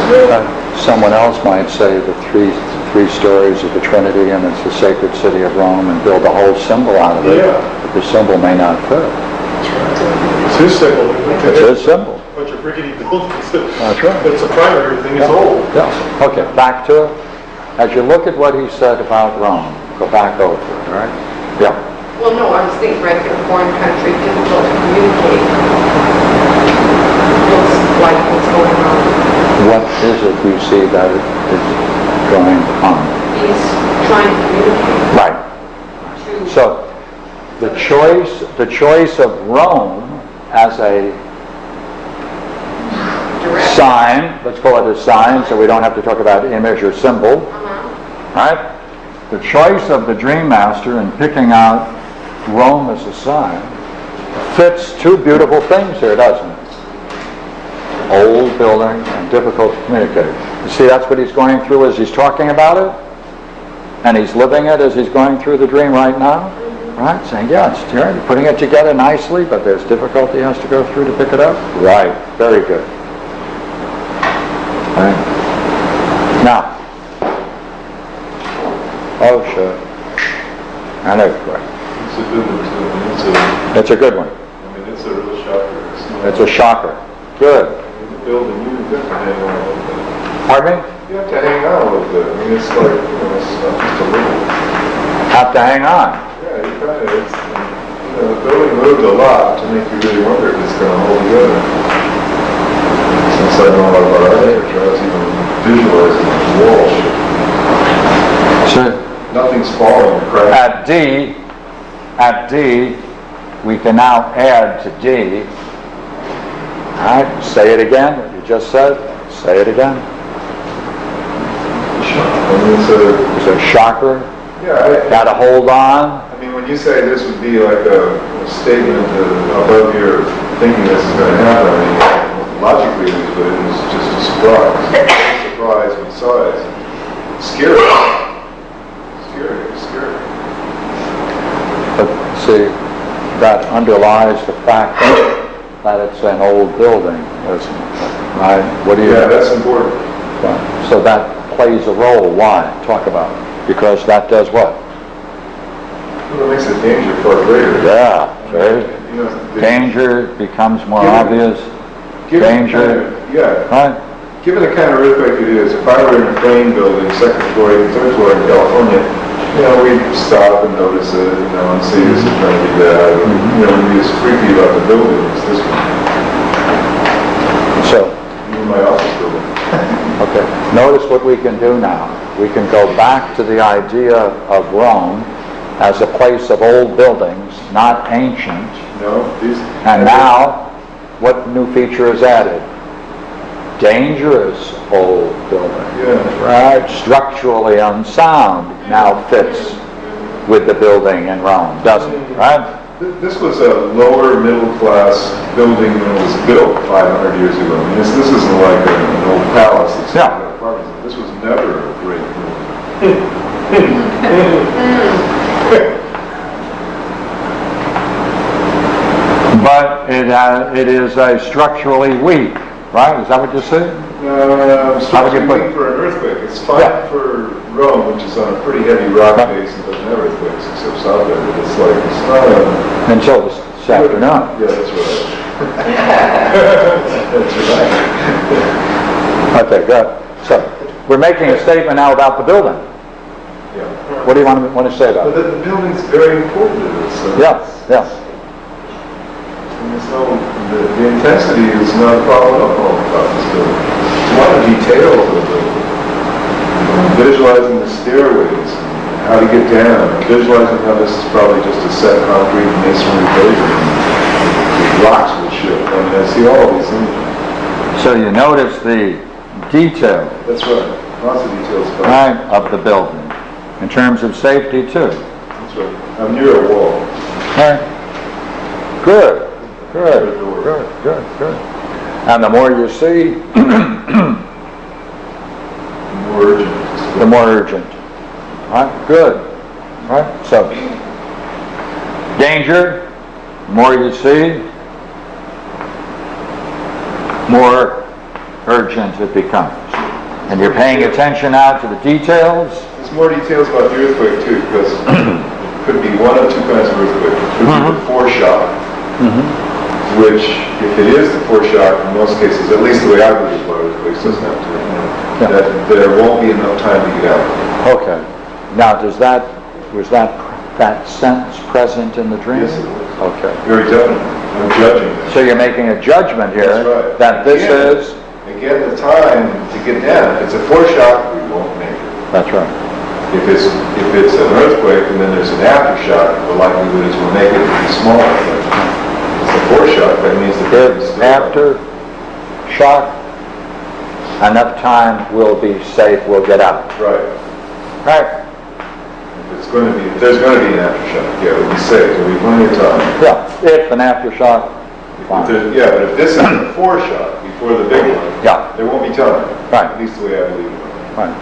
Someone else might say the three stories of the Trinity and it's the sacred city of Rome and build a whole symbol out of it. Yeah. But the symbol may not fit. It's his symbol. It's his symbol. Bunch of rickety buildings. That's right. It's a primary thing. It's old. Yeah. Okay, back to it. As you look at what he said about Rome, go back over it, all right? Yeah. Well, no, I was thinking right in a foreign country, difficult to communicate. Looks like what's going on. What is it you see that is going on? He's trying to communicate. Right. So the choice of Rome as a Direct. sign, let's call it a sign so we don't have to talk about image or symbol, right? The choice of the Dream Master in picking out Rome as a sign fits two beautiful things here, doesn't it? Old building and difficult to communicate. You see, that's what he's going through as he's talking about it, and he's living it as he's going through the dream right now, right? Saying, yeah, it's here, you're putting it together nicely, but there's difficulty he has to go through to pick it up. Right, very good. Right. Now, oh sure, an earthquake. It's a good one too. It's a good one. I mean, it's a real shocker. It's a shocker. Good. You build a new thing to hang on a little bit. Pardon me? You have to hang on a little bit. I mean, it's like, it's not just a little. Have to hang on. Yeah, you kind of, the building moved a lot to make you really wonder if it's going to hold together. Since I know a lot about architecture, I was even visualizing the wall shit. So Nothing's falling or crashing. at D, we can now add to D. All right, say it again, what you just said. Say it again. I mean, It's a shocker. yeah, Got to hold on. I mean, when you say this would be like a statement above your thinking this is going to happen, I mean, logically it was just a surprise. A surprise besides. Scary. Scary. But see, that underlies the fact that it's an old building, isn't it? Right? What do you? Yeah, that's important. Right. So that plays a role. Why? Talk about it. Because that does what? Well, it makes the danger far greater. Yeah. See? You know, Danger becomes more Given- obvious. given Danger. Yeah. Right? Given the kind of earthquake it is, if I were in a frame building, second floor, even third floor in California, we'd stop and notice it, and see this is going to be bad. We'd be as freaky about the building as this one. So, Even my office building. okay. Notice what we can do now. We can go back to the idea of Rome as a place of old buildings, not ancient. And now, what new feature is added? Dangerous old building. Yeah. Right? Structurally unsound now fits with the building in Rome, doesn't it? Right? This was a lower middle class building when it was built 500 years ago. I mean, this isn't like an old palace. It's Yeah. apartments. This was never a great building. But it is a structurally weak, right? Is that what you're saying? How would you put it? For an earthquake. It's fine Yeah. for Rome, which is on a pretty heavy rock base and doesn't have earthquakes except south of it. It's not a... Until this afternoon. Yeah, that's right. That's right. Okay, good. So, we're making a statement now about the building. Yeah. What do you want to say about But it? the building's very important to this. So Yeah, yeah. And there's no, the intensity is not a problem at all about this building. There's a lot of detail of the building. Visualizing the stairways, how to get down, visualizing how this is probably just a set concrete masonry building. Rocks will shift. I mean, I see all these images. So you notice the detail, That's right. Lots of details about it. right, of the building. In terms of safety, too. That's right. I'm near a wall. Right. Good. Good. Good. And the more you see, More urgent. the more urgent. Right? Good. Right? So, danger, the more you see, more urgent it becomes. And you're paying attention now to the details? There's more details about the earthquake too, because it could be one of two kinds of earthquake. It could be the foreshock, which, if it is the foreshock, in most cases, at least the way I believe about earthquakes, doesn't have to, that there won't be enough time to get out. Okay. Now, was that sentence present in the dream? Yes, it was. Okay. Very definitely. I'm judging this. So you're making a judgment here That's right. that this is... Again, the time to get down. If it's a foreshock, we won't make it. That's right. If it's an earthquake and then there's an aftershock, the likelihood is we'll make it smaller. It's a foreshock, that means the building's If still after shock, enough time will be safe, we'll get out. right. Right? If there's going to be an aftershock, yeah, it'll be safe. There'll be plenty of time. Yeah, if an aftershock, fine. Yeah, but if this is a foreshock before the big one, Yeah, there won't be time. Right. At least the way I believe it. right.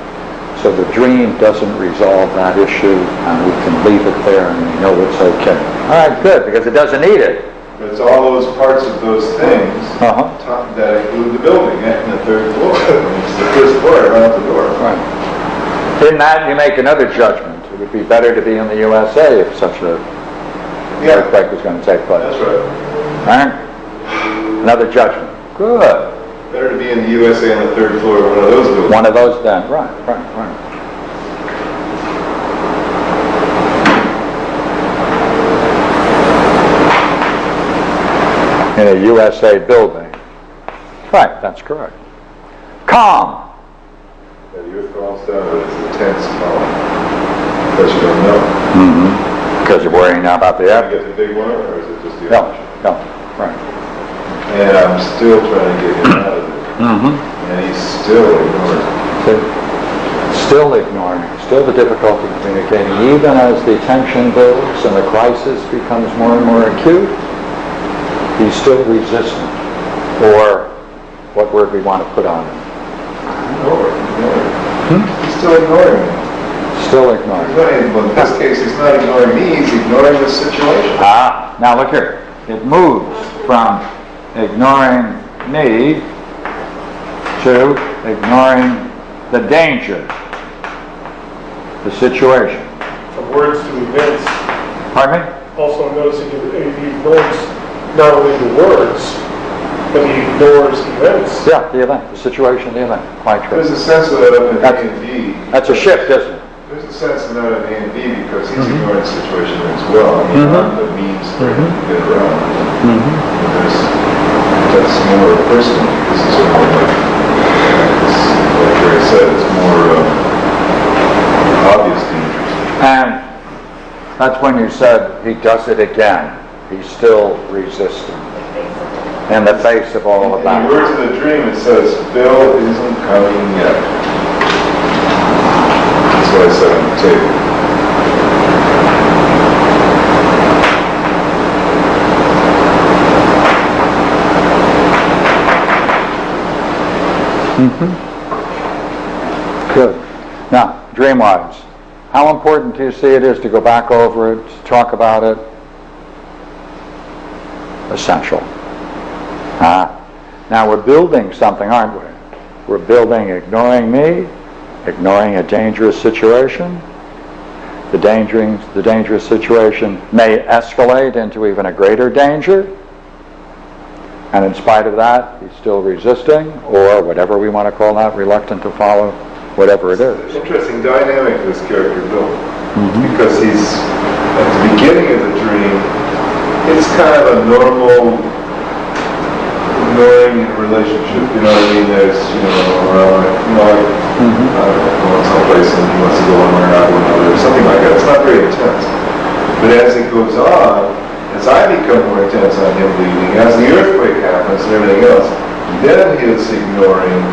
So the dream doesn't resolve that issue, and we can leave it there and we know it's okay. All right, good, because it doesn't need it. But it's all those parts of those things that include the building and the third floor. It's the first floor right out the door. Right. In that, you make another judgment. It would be better to be in the USA if such a earthquake was going to take place. That's right. All right? Another judgment. Good. Better to be in the USA on the third floor of one of those buildings. One of those then. Right. In a USA building. Right, that's correct. Calm. Yeah, the earth calms down, but it's intense calm. Because you don't know. Because you're worrying now about the Did you after. get the big one, or is it just the No, aftershock? no, right. And I'm still trying to get him out of it. And he's still ignoring it. Still ignoring, still the difficulty communicating, even as the tension builds and the crisis becomes more and more acute, he's still resistant. Or what word we want to put on him. Ignoring. He's still ignoring me. Still ignoring. Well, in this case, he's not ignoring me, he's ignoring the situation. Now look here. It moves from ignoring me to ignoring the danger, the situation. From words to events. Pardon me? Also noticing he ignores not only the words, but he ignores events. Yeah, the event, the situation, the event. Quite true. There's a sense of that up in A and B. That's a shift, isn't it? There's a sense of that in A and B because he's ignoring the situation as well. I mean, I'm the means for him to get around. That's more personal. This is sort of like Gary said, it's more obvious dangers. And that's when you said he does it again. He's still resisting in the face of all of In that. the words of the dream, it says, Bill isn't coming yet. That's what I said on the table. Good. Now, dream-wise, how important do you see it is to go back over it, to talk about it? Essential. Now we're building something, aren't we? We're building ignoring me, ignoring a dangerous situation. The dangerous situation may escalate into even a greater danger. And in spite of that, he's still resisting, or whatever we want to call that, reluctant to follow whatever it is. Interesting dynamic of this character, Bill. Because he's, at the beginning of the dream, it's kind of a normal ignoring relationship, you know what I mean? There's, going someplace and he wants to go one way or not go another, or something like that. It's not very intense. But as it goes on, as I become more intense on him leaving, as the earthquake happens and everything else, then his ignoring